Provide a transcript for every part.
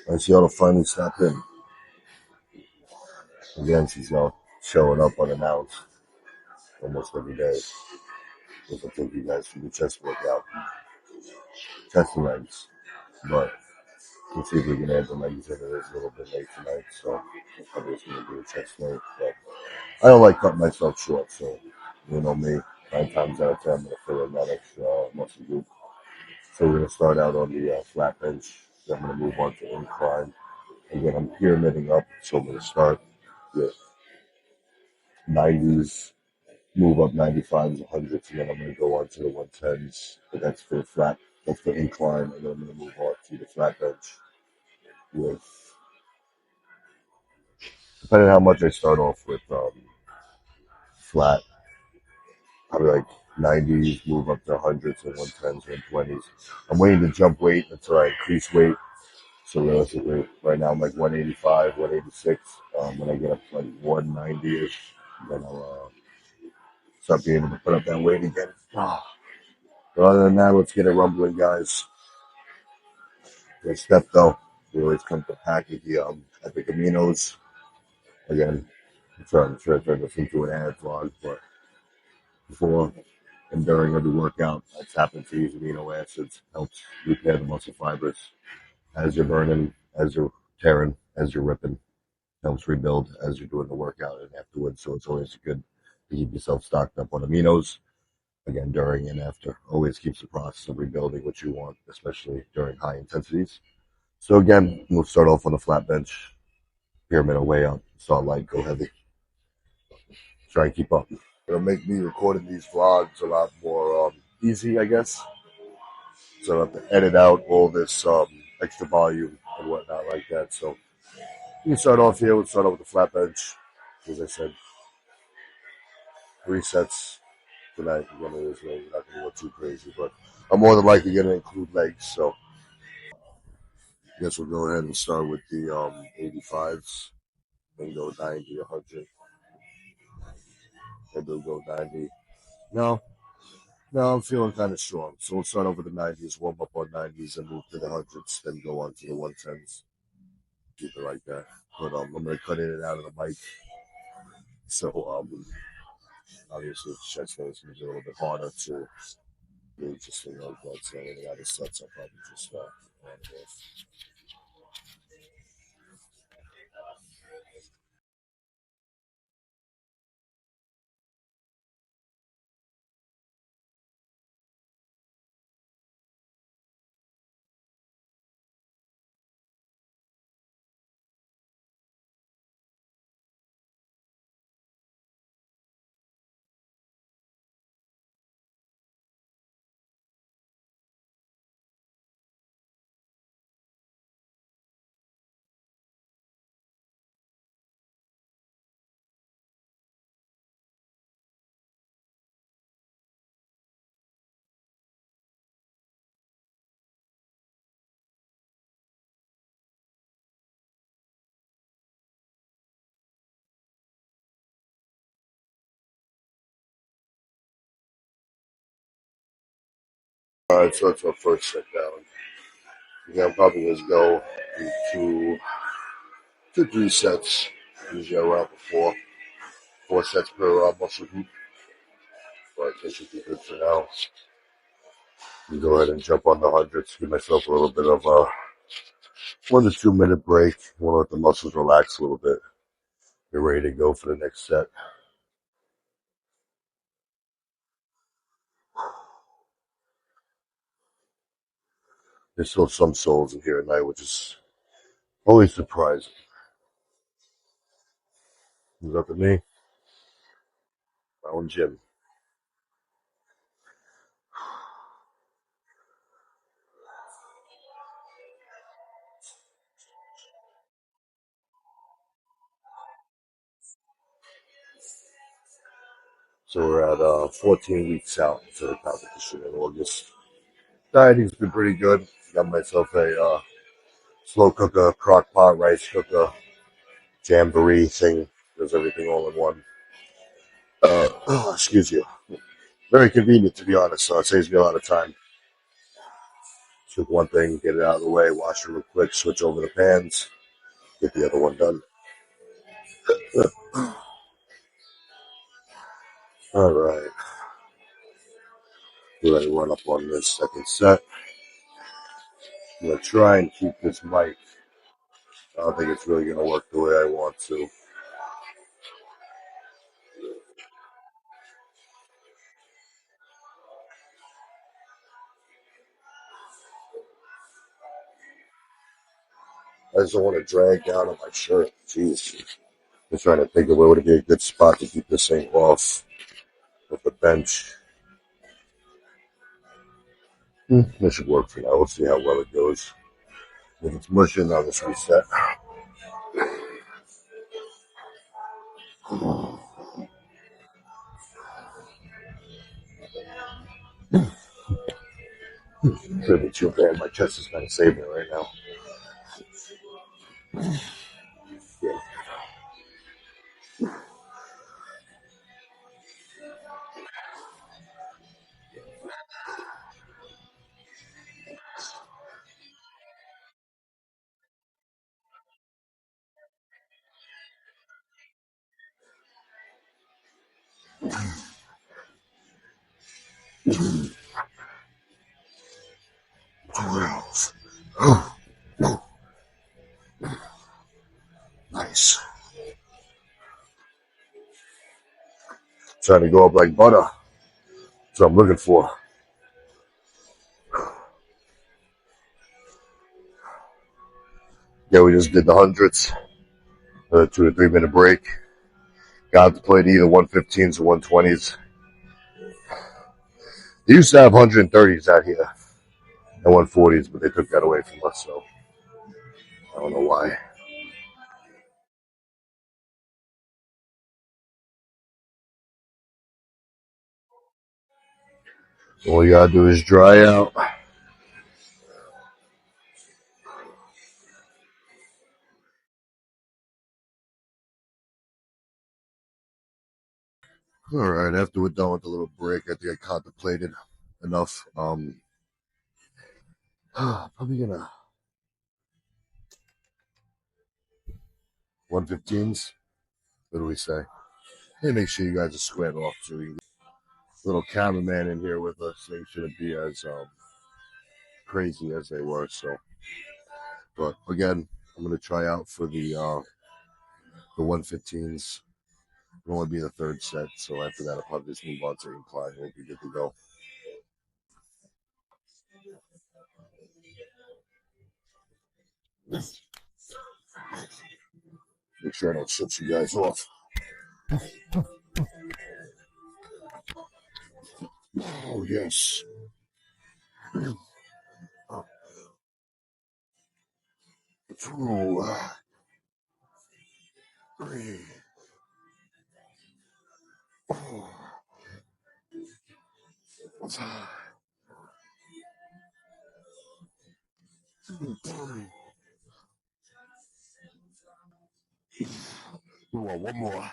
I see all the finally stop in. Again, she's showing up unannounced almost every day. If I take you guys for the chest workout, chest and legs. But we'll see if we can add the legs in. It is a little bit late tonight, so probably just going to do a chest night. But I don't like cutting myself short, so you know me. 9 times out of 10, I'm going to fill in that extra muscle group. So we're going to start out on the flat bench. Then I'm going to move on to incline. Again, I'm pyramiding up, so I'm going to start with 90s, move up 95s, 100s, and then I'm going to go on to the 110s. But that's for flat, that's for incline, and then I'm going to move on to the flat bench with, depending on how much I start off with flat, probably like 90s, move up to 100s and 110s, 120s. I'm waiting to jump weight until I increase weight. So realistically, right now I'm like 185, 186. When I get up to like 190-ish, then I'll start being able to put up that weight again. But other than that, let's get it rumbling, guys. Good step though. We always come to pack with the epic aminos. Again, I'm sure I turned this into an ad vlog, but before and during every workout, I tap into these amino acids. Helps repair the muscle fibers as you're burning, as you're tearing, as you're ripping. Helps rebuild as you're doing the workout and afterwards. So it's always good to keep yourself stocked up on aminos. Again, during and after. Always keeps the process of rebuilding what you want, especially during high intensities. So again, we'll start off on the flat bench, pyramid way up, start light, go heavy. Try and keep up. It'll make me recording these vlogs a lot more easy, I guess. So I don't have to edit out all this extra volume and whatnot like that. So we can start off here. We'll start off with the flat bench. As I said, 3 sets tonight. Again, it is really not going to go too crazy, but I'm more than likely going to include legs. So I guess we'll go ahead and start with the 85s. Then go 90, 100. Maybe we'll go 90. No, no, I'm feeling kind of strong. So we'll start over the 90s, warm up on 90s, and move to the 100s, then go on to the 110s. Keep it like that. But I'm going to cut in and out of the mic. So obviously, chest day is going to be a little bit harder to do just thing like that. So any other sets, I'll probably just on it off. All right, so that's our first set down. Again, I'm probably going to go into 3 sets. Usually around four sets per muscle group. But that should be good for now. You go ahead and jump on the hundreds. Give myself a little bit of a 1 to 2 minute break. Want to let the muscles relax a little bit. Get ready to go for the next set. There's still some souls in here tonight, which is always surprising. It's up to me. My own gym. So we're at 14 weeks out to the competition in August. Dieting's been pretty good. Got myself a slow cooker, crock pot, rice cooker, jamboree thing. Does everything all in one. Excuse you. Very convenient, to be honest. So it saves me a lot of time. Cook one thing, get it out of the way, wash it real quick, switch over the pans, get the other one done. All right. We're ready to run up on this second set. I'm going to try and keep this mic. I don't think it's really going to work the way I want to. I just don't want to drag down on my shirt. Jeez. I'm trying to think of where would be a good spot to keep this thing off of the bench. This should work for now. We'll see how well it goes. If it's mushing, I'll just reset. Shouldn't be too bad. My chest is kind of saving it right now. Yeah. Oh, nice. Trying to go up like butter. That's what I'm looking for. Yeah, we just did the hundreds. 2 to 3 minute break. Got to play either 115s or 120s. They used to have 130s out here and 140s, but they took that away from us, so I don't know why. All you gotta do is dry out. All right, after we're done with the little break, I think I contemplated enough. Probably gonna 115s. What do we say? Hey, make sure you guys are squared off too. Little cameraman in here with us. They shouldn't be as crazy as they were. So, but again, I'm gonna try out for the 115s. It'll only be the third set, so after that, I'll probably just move on to incline. We'll be good to go. Make sure I don't shut you guys off. Oh yes. 2, 3, 4, 5, 3. One more.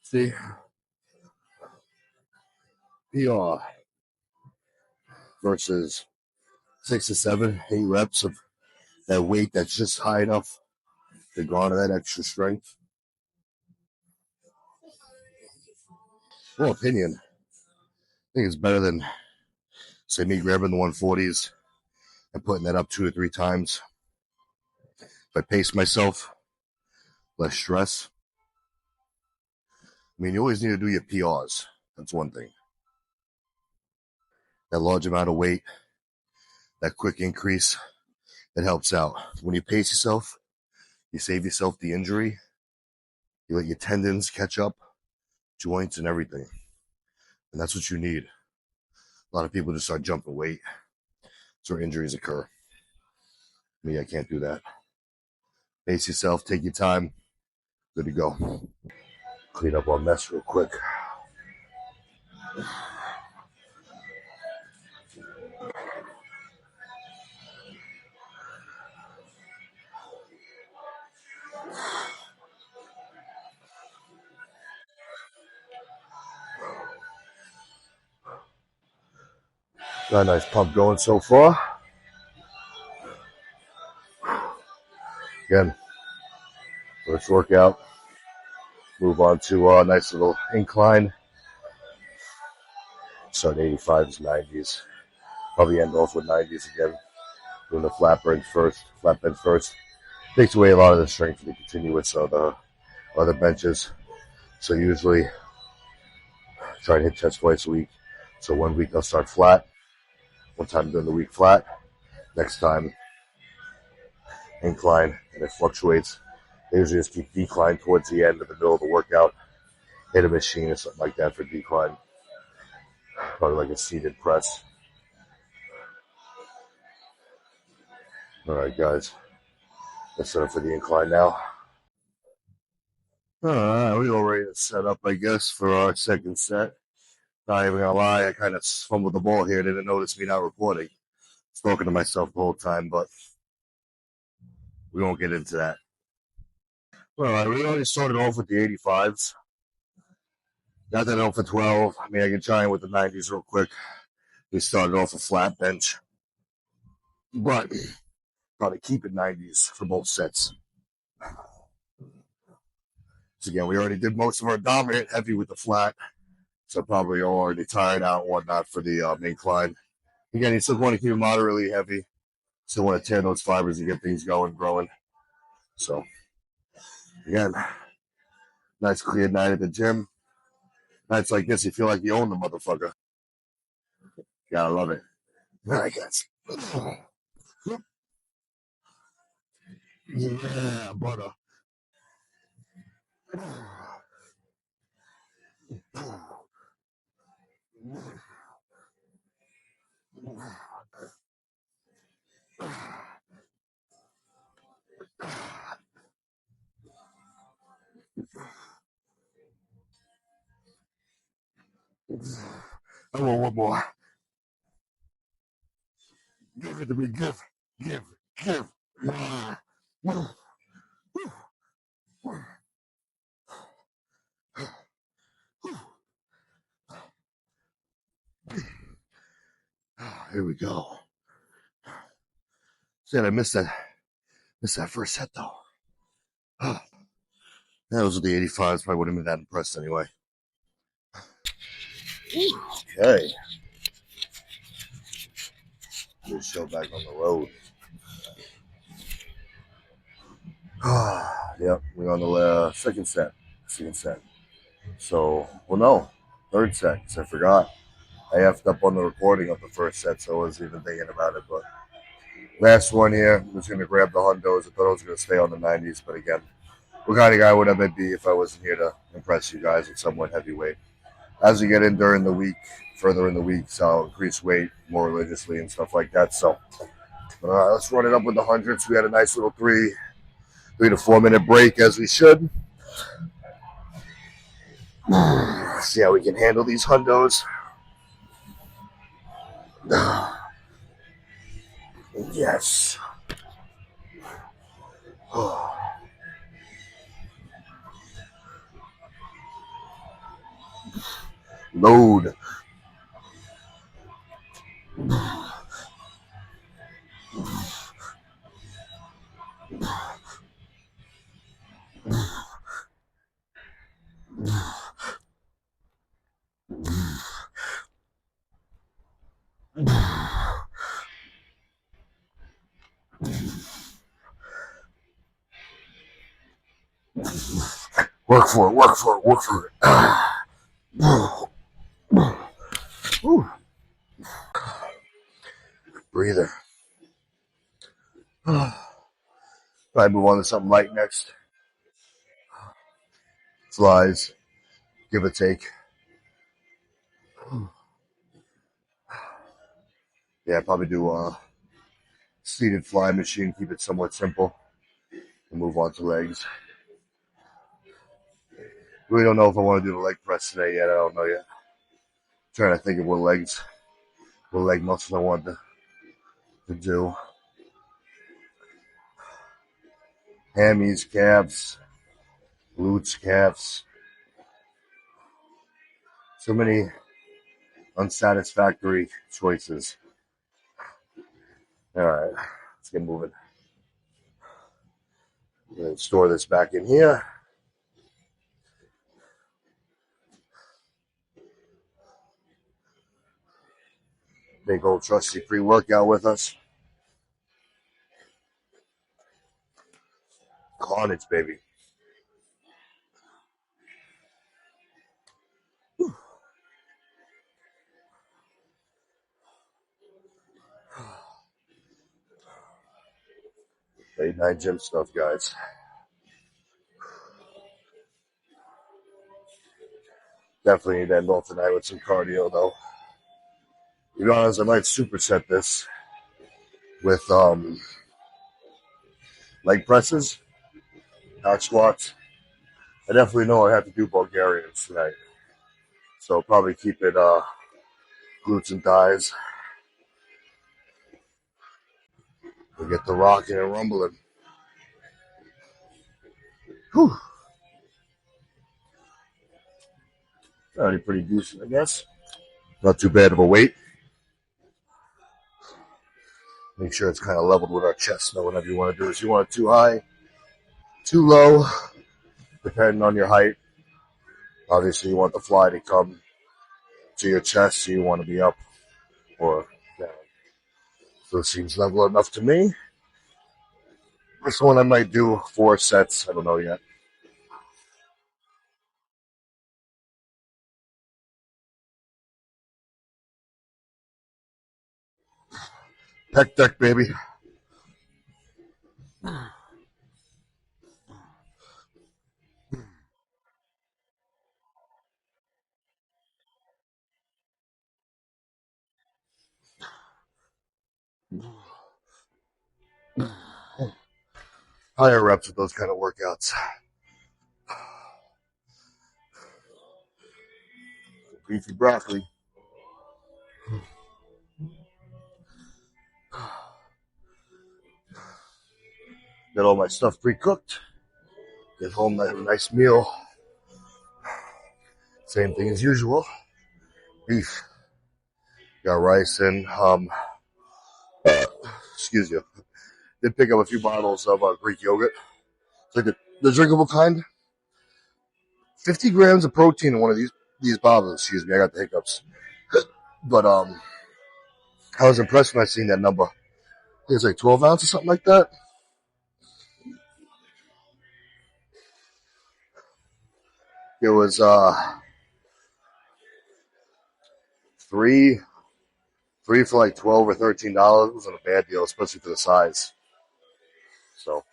See, PR versus 6 to 7, 8 reps of that weight that's just high enough to garner that extra strength. Well, opinion. I think it's better than, say, me grabbing the 140s and putting that up 2 or 3 times. If I pace myself, less stress. I mean, you always need to do your PRs. That's one thing. That large amount of weight, that quick increase, it helps out. When you pace yourself, you save yourself the injury. You let your tendons catch up, joints and everything. And that's what you need. A lot of people just start jumping weight. That's where injuries occur. Me, I can't do that. Pace yourself, take your time. Good to go. Clean up our mess real quick. Got a nice pump going so far. Again, let's work out. Move on to a nice little incline. Start 85s, 90s. Probably end off with 90s again. Doing the flat bench first. Flat bench first. Takes away a lot of the strength to continue with the other benches. So usually try and hit chest twice a week. So 1 week I'll start flat. One time during the week flat. Next time incline, and it fluctuates. I usually just keep decline towards the end of the middle of the workout. Hit a machine or something like that for decline. Probably like a seated press. All right, guys. Let's set up for the incline now. All right, we all ready to set up, I guess, for our second set. Not even gonna lie, I kind of fumbled the ball here. Didn't notice me not recording. I was talking to myself the whole time, but we won't get into that. All right, we already started off with the 85s. Got that out for 12. I mean, I can try in with the 90s real quick. We started off a flat bench, but probably keep it 90s for both sets. So again, we already did most of our dominant heavy with the flat, so probably already tired out and whatnot for the incline. Again, you still want to keep it moderately heavy. Still want to tear those fibers and get things going, growing. So again, nice clear night at the gym. Nights like this, you feel like you own the motherfucker. Gotta love it. All right, guys. Yeah, butter. I want one more. Give it to me. Give. Here we go. Said I missed that first set though. Those were the 85s. Probably wouldn't have been that impressed anyway. Okay. Good show back on the road. Yep, we're on the second set. So, well, no, third set, because I forgot. I effed up on the recording of the first set, so I wasn't even thinking about it. But last one here, I was going to grab the hundos. I thought I was going to stay on the 90s, but again, what kind of guy would I be if I wasn't here to impress you guys with somewhat heavyweight? As we get in during the week, further in the weeks, I'll increase weight more religiously and stuff like that. So let's run it up with the hundreds. We had a nice little 3 to 4 minute break, as we should. See how we can handle these hundos. Yes. Load. Work for it. Breather. Probably move on to something light next. Flies, give or take. Yeah, probably do a seated fly machine, keep it somewhat simple, and move on to legs. Really don't know if I want to do the leg press today yet. I don't know yet. I'm trying to think of what leg muscles I want to do. Hammies, calves, glutes, calves. So many unsatisfactory choices. All right, let's get moving. I'm going to store this back in here. Big old trusty pre-workout with us. Carnage, baby. Late night gym stuff, guys. Definitely need to end off tonight with some cardio, though. To be honest, I might superset this with leg presses, hack squats. I definitely know I have to do Bulgarians tonight, so I'll probably keep it glutes and thighs. We'll get the rocking and rumbling. Whew. Already pretty decent, I guess. Not too bad of a weight. Make sure it's kind of leveled with our chest. Now, whatever you want to do is you want it too high, too low, depending on your height. Obviously, you want the fly to come to your chest, so you want to be up or down. So it seems level enough to me. This one I might do 4 sets. I don't know yet. Pec deck, baby. Higher reps with those kind of workouts. Beefy broccoli. Got all my stuff pre-cooked. Get home, have a nice meal. Same thing as usual. Beef. Got rice and excuse you. Did pick up a few bottles of Greek yogurt. It's like the drinkable kind. 50 grams of protein in one of these bottles. Excuse me, I got the hiccups. But I was impressed when I seen that number. I think it's like 12 ounces or something like that. It was three for like $12 or $13. It wasn't a bad deal, especially for the size. So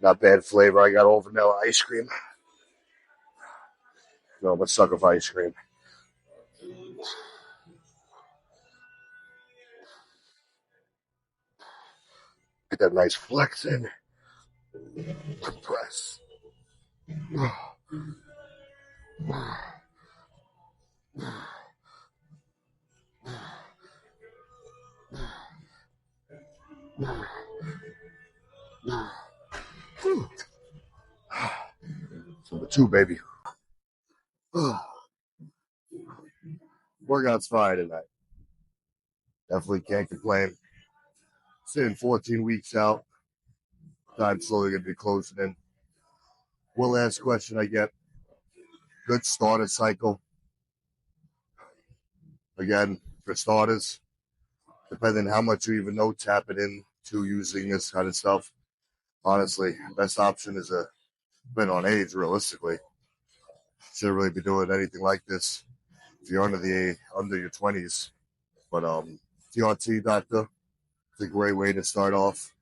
not bad flavor. I got old vanilla ice cream. No, I'm a sucker for ice cream. Get that nice flex in. Compress. Number 2, baby. Workout's fine tonight. Definitely can't complain. Sitting 14 weeks out. Time slowly going to be closing in. One last question I get. Good starter cycle. Again, for starters, depending on how much you even know tapping into using this kind of stuff. Honestly, best option is depending on age, realistically. Shouldn't really be doing anything like this if you're under your 20s. But TRT doctor, it's a great way to start off.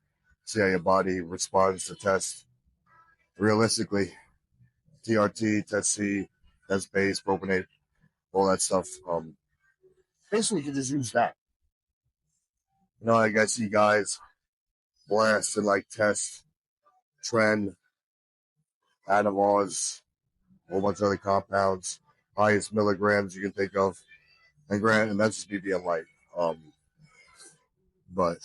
See how your body responds to tests. Realistically, TRT, test C, test base, propionate, all that stuff. Basically, you can just use that. You know, like I see guys blasting like test, trend, Anavars, a whole bunch of other compounds, highest milligrams you can think of, and that's just BBM light. But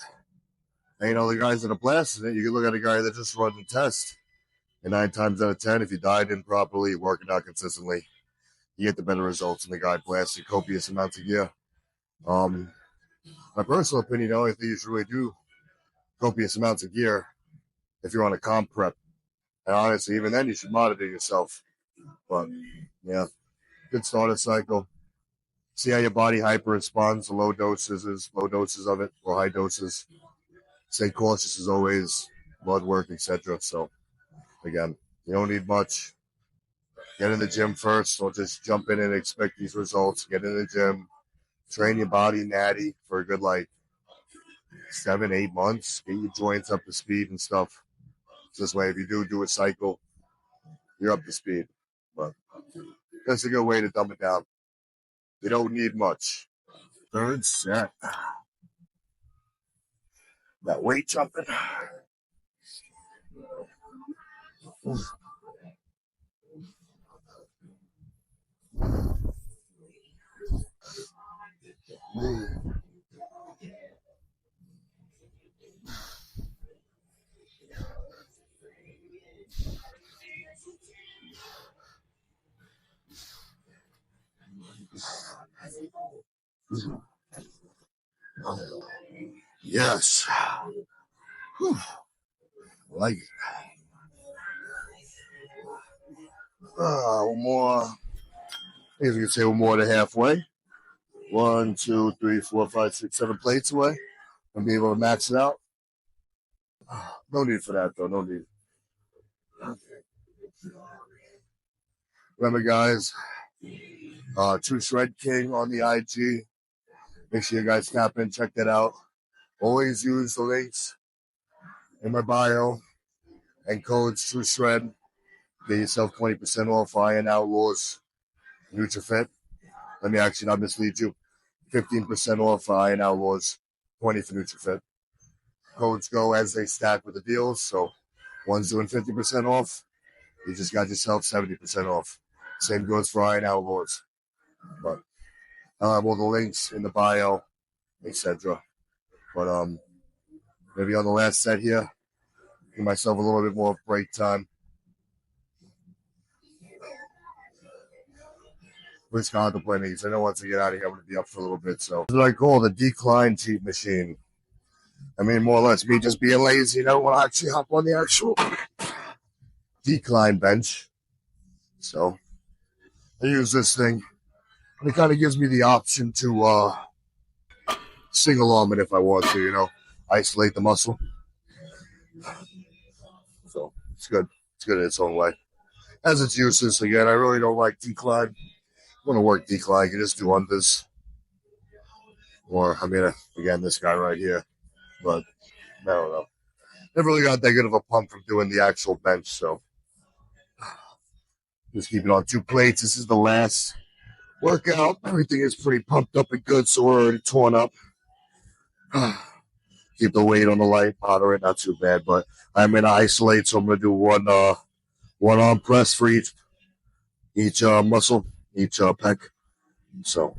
and, you know, the guys that are blasting it, you can look at a guy that just run the test, and 9 times out of 10, if you diet improperly, working out consistently, you get the better results than the guy blasting copious amounts of gear. My personal opinion, the only thing you should really do copious amounts of gear if you're on a comp prep. And honestly, even then, you should monitor yourself. But yeah, good starter cycle. See how your body hyper responds to low doses of it, or high doses. Stay cautious as always, blood work, etc. So again, you don't need much. Get in the gym first. Don't just jump in and expect these results. Get in the gym, train your body natty for a good 7-8 months. Get your joints up to speed and stuff. So this way, if you do a cycle, you're up to speed. But that's a good way to dumb it down. You don't need much. Third set. That weight jumping. Yes. Whew. I like it. One more. I guess we can say we're more than halfway. 1, 2, 3, 4, 5, 6, 7 plates away. I'll be able to max it out. No need for that, though. No need. Remember, guys, True Shred King on the IG. Make sure you guys tap in, check that out. Always use the links in my bio and codes True Shred. Get yourself 20% off Iron Outlaws NutriFit. Let me actually not mislead you. 15% off Iron Outlaws, 20 for NutriFit. Codes go as they stack with the deals. So one's doing 50% off. You just got yourself 70% off. Same goes for Iron Outlaws. But I'll have all the links in the bio, etc. But maybe on the last set here, give myself a little bit more break time. Was contemplating because I know once I get out of here, I'm going to be up for a little bit. So, what I call the decline cheat machine. I mean, more or less me just being lazy. I don't want to actually hop on the actual decline bench. So, I use this thing. And it kind of gives me the option to single arm it if I want to, isolate the muscle. So, it's good. It's good in its own way. As its uses, again, I really don't like decline. I want to work decline. You just do unders. Or, again, this guy right here. But, I don't know. Never really got that good of a pump from doing the actual bench, so just keep it on 2 plates. This is the last workout. Everything is pretty pumped up and good, so we're already torn up. Keep the weight on the light, moderate, not too bad, but I'm going to isolate, so I'm going to do one arm press for each muscle, each pec. So,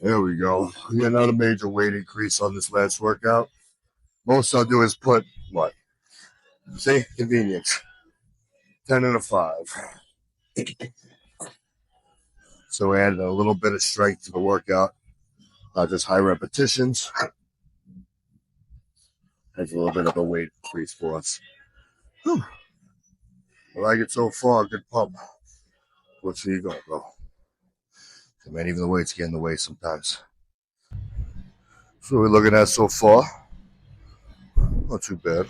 there we go. Yeah, another major weight increase on this last workout. Most I'll do is put, what? See? Convenience. 10 and a 5. So add a little bit of strength to the workout. Not just high repetitions. That's a little bit of a weight increase for us. Whew. I like it so far. Good pump. Let's see you go, bro. Man, even the weight's getting in the way sometimes. So we're looking at so far. Not too bad.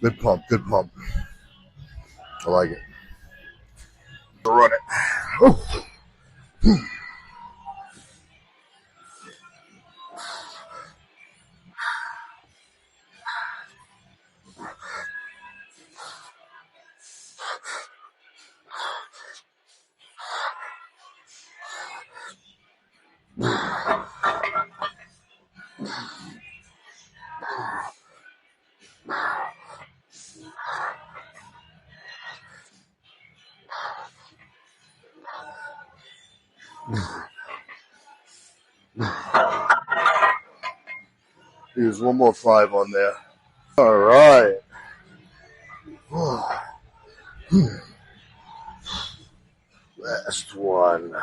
Good pump, good pump. I like it. Run it. Oh. There's one more 5 on there. All right. Last one.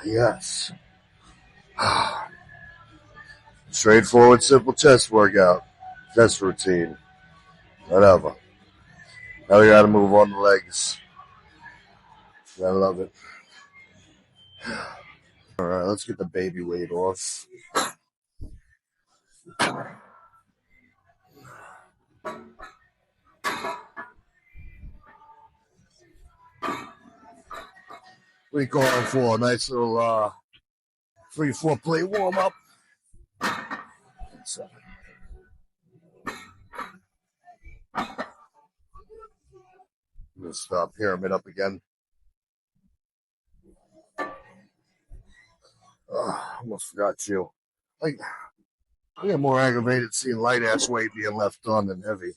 Yes. Straightforward, simple chest workout. Chest routine. Whatever. Now we gotta move on to legs. I love it. Alright, let's get the baby weight off. What are you calling for? A nice little 3-4 plate warm up. So, I'm gonna stop pyramid up again. Almost forgot you. Like, I get more aggravated seeing light ass weight being left on than heavy.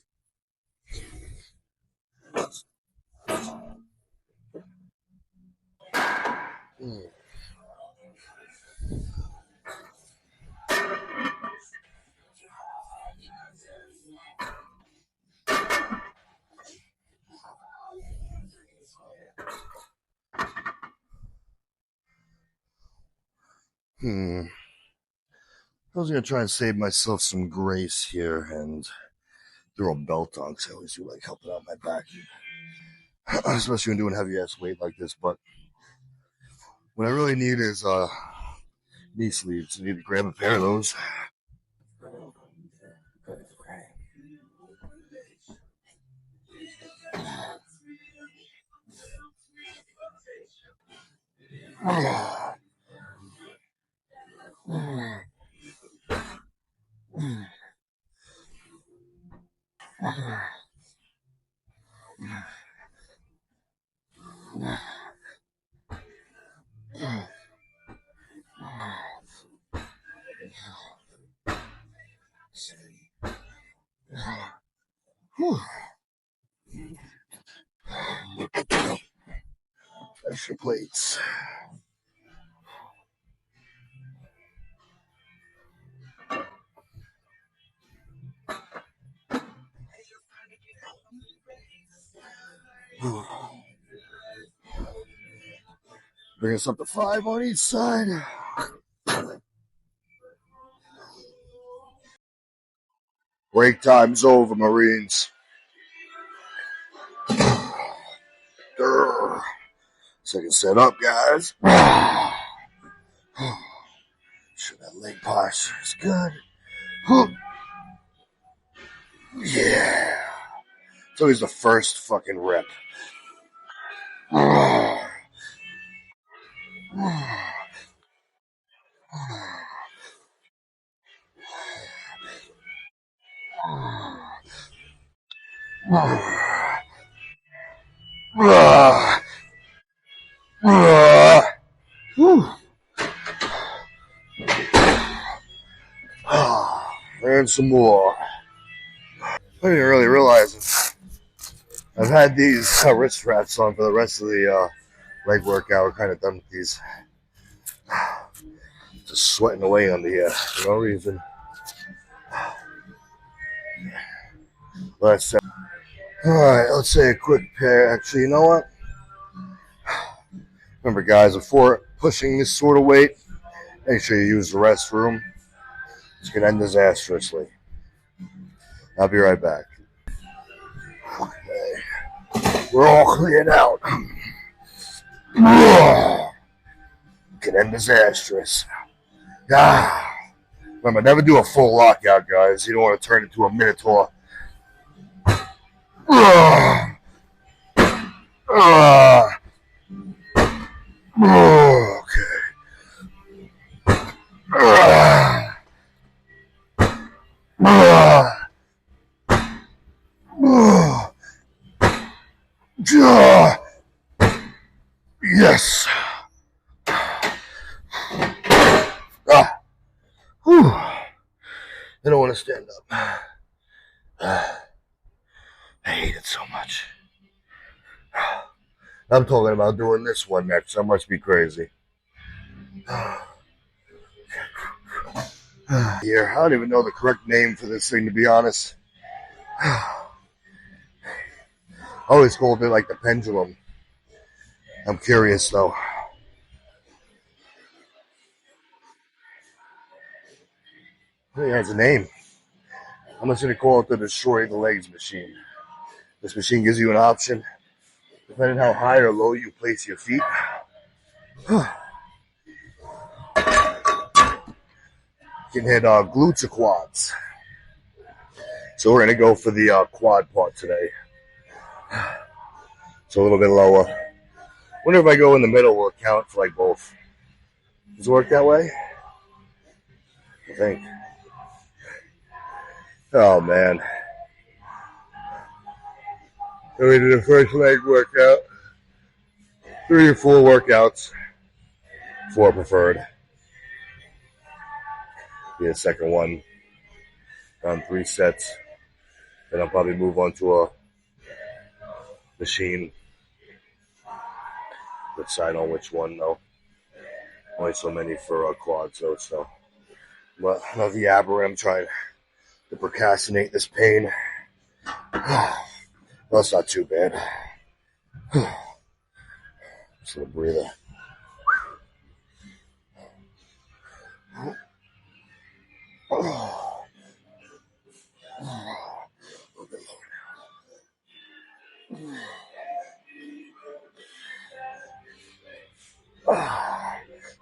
I was gonna try and save myself some grace here and throw a belt on because I always do like helping out my back, especially when doing heavy ass weight like this. But what I really need is knee sleeves. I need to grab a pair of those. Extra plates. Bring us up to 5 on each side. Break time's over, Marines. Second set up, guys. Sure, that leg posture is good. Yeah. It's always the first fucking rep. And some more. I didn't really realize it. I've had these wrist wraps on for the rest of the leg workout. We're kind of done with these. Just sweating away under here for no reason. Last set. Alright, let's say a quick pair. Actually, you know what? Remember, guys, before pushing this sort of weight, make sure you use the restroom. It's going to end disastrously. I'll be right back. Okay. We're all cleared out. Can end disastrous. Remember, never do a full lockout, guys. You don't want to turn into a minotaur. Okay. Yes. I don't want to stand up. I hate it so much. I'm talking about doing this one next. I must be crazy. Here, I don't even know the correct name for this thing, to be honest. I always called it like the pendulum. I'm curious though. I think it has a name. I'm just going to call it the Destroy the Legs machine. This machine gives you an option, depending how high or low you place your feet. You can hit glutes or quads. So we're going to go for the quad part today. It's a little bit lower. Wonder if I go in the middle will count for like both. Does it work that way? I think. Oh man. So we did the first leg workout. 3 or 4 workouts. 4 preferred. The second one. Done 3 sets. Then I'll probably move on to a machine. Decide on which one though. Only so many for quads though, so. But another Yabber, I'm trying to procrastinate this pain. Well, it's not too bad. Just a little breather.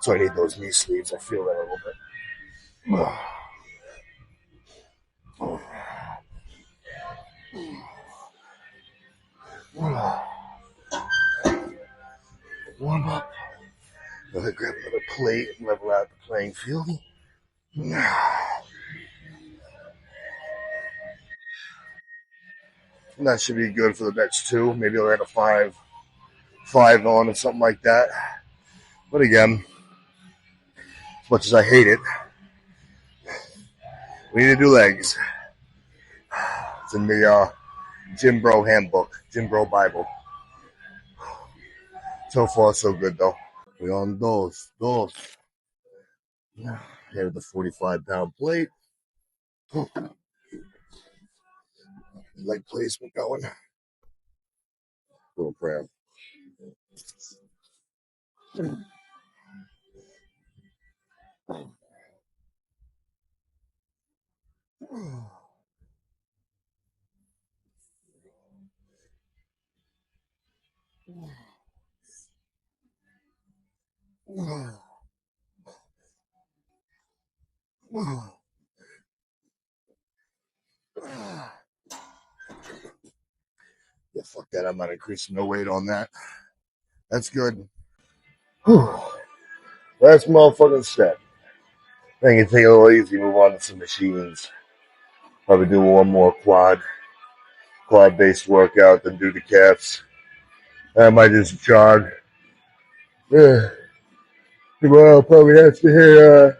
So I need those knee sleeves. I feel that a little bit. Warm up. Grab another plate and level out the playing field. And that should be good for the next 2. Maybe I'll add a 5 on or something like that. But again, as much as I hate it, we need to do legs. It's in the Gym Bro handbook, Gym Bro Bible. So far, so good though. We on those. Here's the 45-pound plate. Leg placement going. Little prayer. Yeah, fuck that. I'm not increasing no weight on that. That's good. Last motherfucking step. I think it's take it a little easy, move on to some machines. Probably do one more quad-based workout, then do the calves. I might just jog. Tomorrow I'll probably have to hit,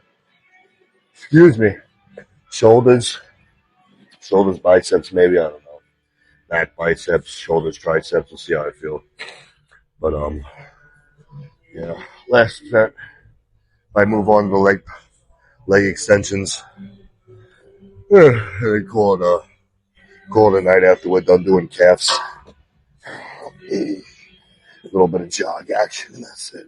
shoulders, biceps, maybe, I don't know. Back biceps, shoulders, triceps, we'll see how I feel. But, yeah, last set, I move on to the leg extensions. And then call it Call it a night after we're done doing calves. A little bit of jog action, and that's it.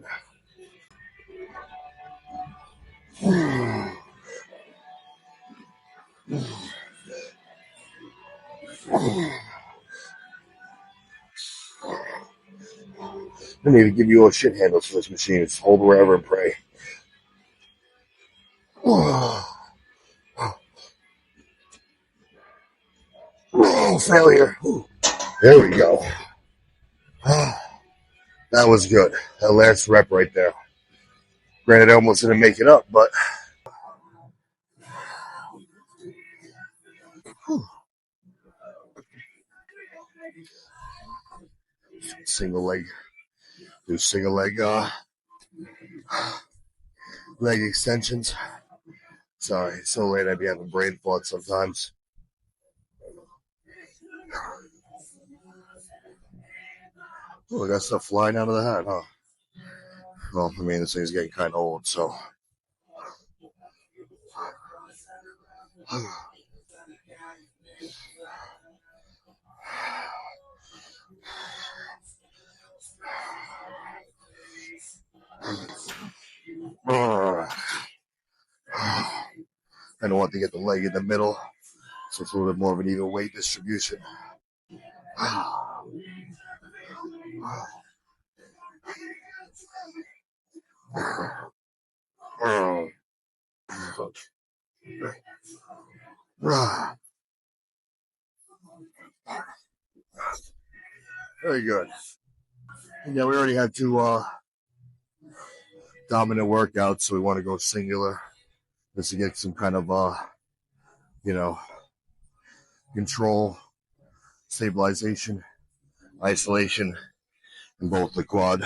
I need to give you all shit handles for this machine. It's hold wherever and pray. Oh, failure. There we go. That was good. That last rep right there. Granted, I almost didn't make it up, but single leg. Do single leg extensions. Sorry, it's so late I'd be having brain thoughts sometimes. Oh, I got stuff flying out of the hat, huh? Well, I mean, this thing's getting kind of old, so. I don't want to get the leg in the middle, so it's a little bit more of an even weight distribution. Very good. Yeah, we already had two dominant workouts, so we want to go singular just to get some kind of control, stabilization, isolation in both the quad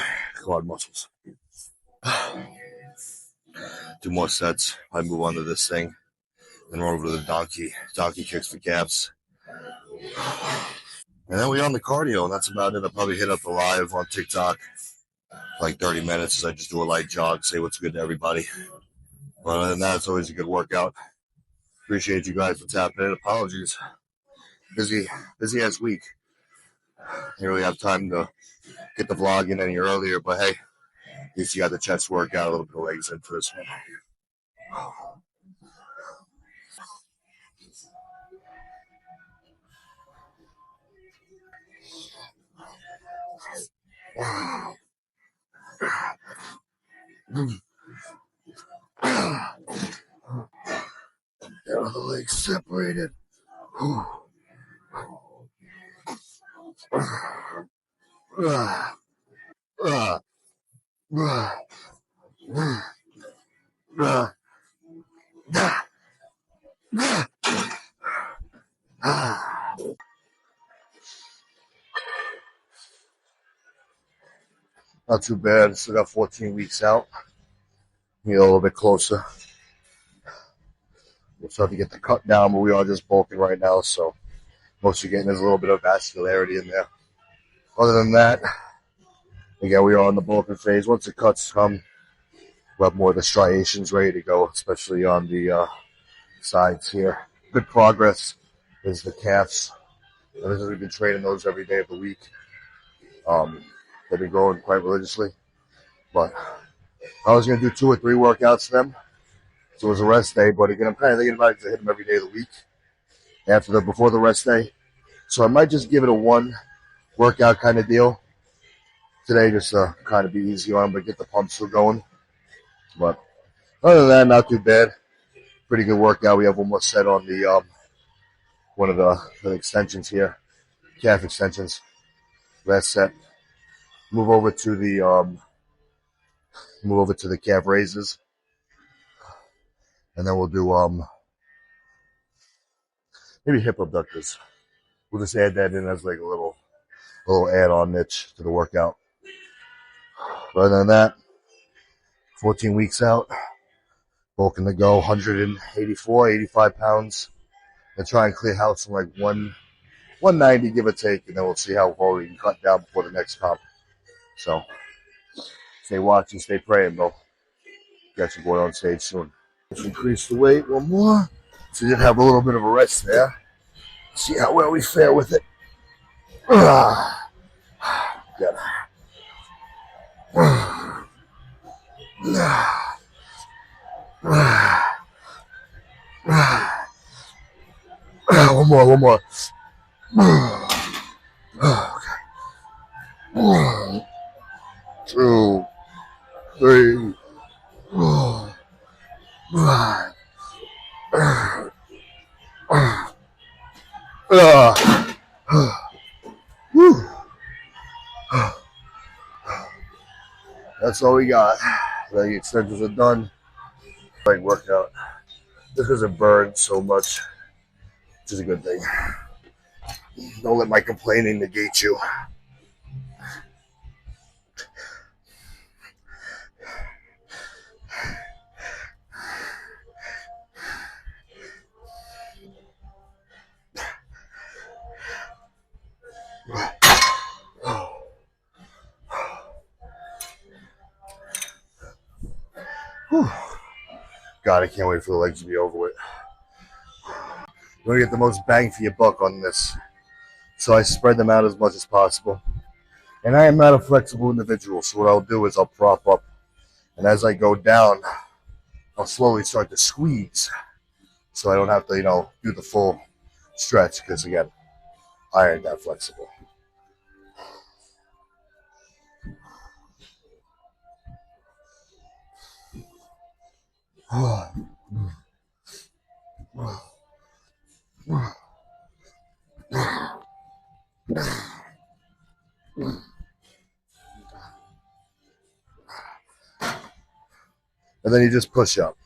muscles. 2 more sets. I move on to this thing, then we're over to the donkey kicks for calves. And then we're on the cardio, and that's about it. I'll probably hit up the live on TikTok for like 30 minutes as I just do a light jog, say what's good to everybody. But other than that, it's always a good workout. Appreciate you guys for tapping in. Apologies. Busy ass week. Didn't really have time to get the vlog in any earlier, but hey, at least you got the chest workout, a little bit of legs in for this one. There are the legs separated. Not too bad. Still got 14 weeks out. Need a little bit closer. We'll start to get the cut down, but we are just bulking right now, so most you're getting is a little bit of vascularity in there. Other than that, again, we are on the bulking phase. Once the cuts come, we'll have more of the striations ready to go, especially on the sides here. Good progress is the calves. We've been training those every day of the week. They've been growing quite religiously. But I was going to do 2 or 3 workouts for them. So it was a rest day. But again, I'm kind of thinking about it to hit them every day of the week before the rest day. So I might just give it a 1 workout kind of deal today, just to kind of be easy on them, but get the pumps still going. But other than that, not too bad. Pretty good workout. We have one more set on the one of the extensions here, calf extensions. Last set. Move over to the calf raises, and then we'll do maybe hip abductors. We'll just add that in as like a little add-on niche to the workout. But other than that, 14 weeks out, bulking to go, 184, 85 pounds, and try and clear house from like 190, give or take, and then we'll see how far we can cut down before the next comp. So stay watching, stay praying, bro. Got your boy on stage soon. Let's increase the weight 1 more. So you did have a little bit of a rest there. See how well we fare with it. Ah, good. One more, one more. Okay. 2, 3, 5. That's all we got. The extensions are done. Like workout. This doesn't burn so much, which is a good thing. Don't let my complaining negate you. God, I can't wait for the legs to be over with. You want to get the most bang for your buck on this. So I spread them out as much as possible. And I am not a flexible individual, so what I'll do is I'll prop up. And as I go down, I'll slowly start to squeeze. So I don't have to, do the full stretch. Because again, I ain't that flexible. And then you just push up.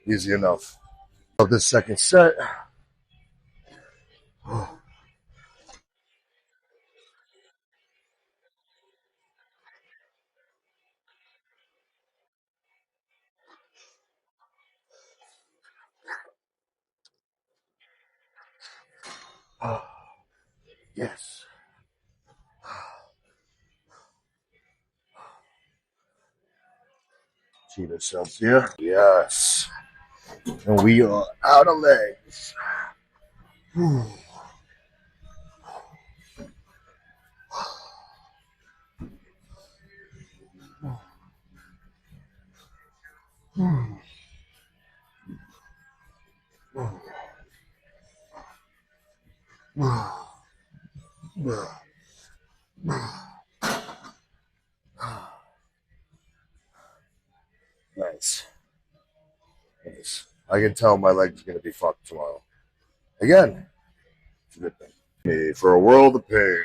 Easy enough. Of this second set. Yes. Cheat ourselves here. Yes. And we are out of legs. Nice. Nice. I can tell my legs are going to be fucked tomorrow. Again, it's a good thing. Me for a world of pain.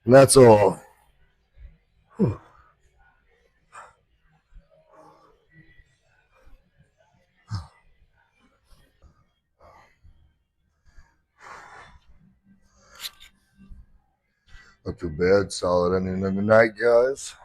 And that's all. Not too bad. Solid ending of the night, guys.